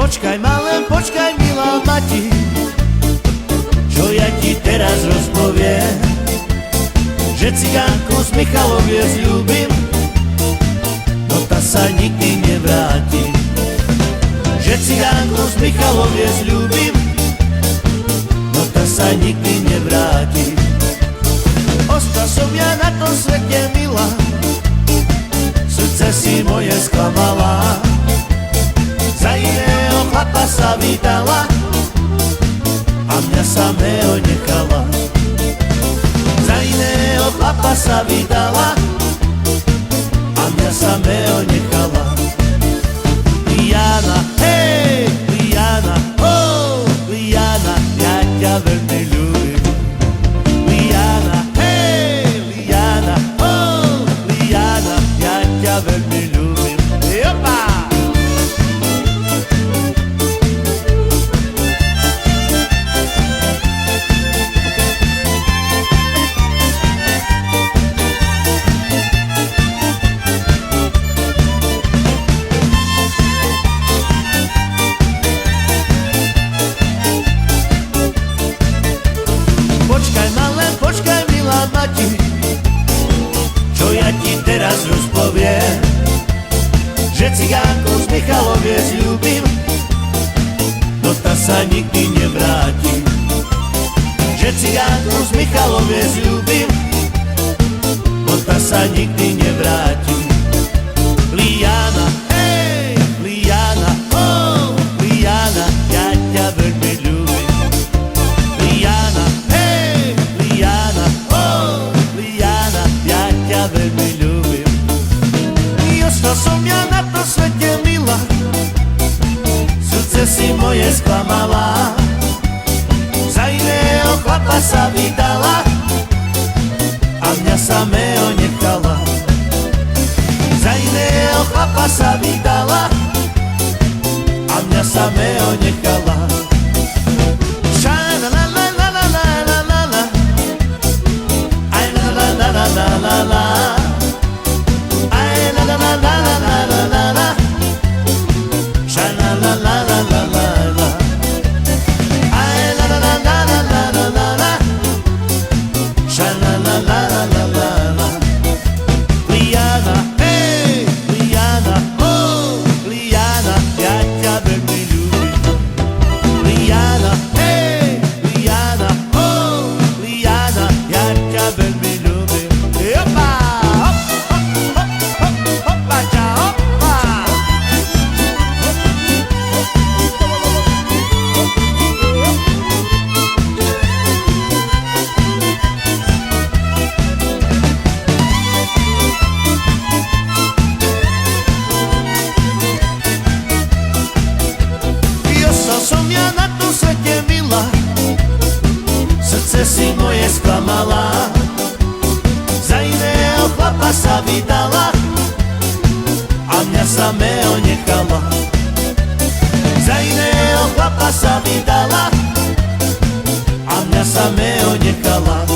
Počkaj ma, len počkaj, milá mati, čo ja ti teraz rozpoviem, že cigánku z Michaloviec ľúbim, no ta sa nikdy nevráti. Že cigánku z Michaloviec ľúbim, no ta sa nikdy nevráti. Ostal som ja na tom svete milá, srdce si moje sklamala, za iného chlapa sa vydala a mňa samého nechala. Za iného chlapa sa vydala a mňa samého nechala. Liana, hej, Liana, oh, Liana, ja ťa veľmi ľúbim. Liana, hej, Liana, oh, Liana, ja ťa veľmi ľúbim. Jopa! Počkaj ma, len počkaj, milá mati, čo ja ti teraz rozpoviem, že cigánku z Michaloviec ľúbim, no ta sa nikdy nevráti. Že cigánku z Michaloviec ľúbim, no ta sa nikdy nevráti. Liana, hej, Liana, oh, Liana, ja ťa veľmi ľúbim. Liana, Liana, oh, Liana, ja ťa veľmi ľúbim. Ostal som ja na tom svete milá, srdce si moje sklamala, za iného chlapa sa vydala a mňa samého nechala. Za iného chlapa sa vydala a mňa samého nechala. Liana, hej, Liana, oh, Liana, ja ťa veľmi ľúbim. Liana, hej, Liana, oh, Liana, ja ťa veľmi ľúbim. Jopa, hop, hop, hop, hop, hopa, ča, hopa. Ostal som ja na tom svete milá, srdce si moje sklamala, za iného chlapa sa vydala a mňa samého nechala. Za iného chlapa sa vydala a mňa samého nechala.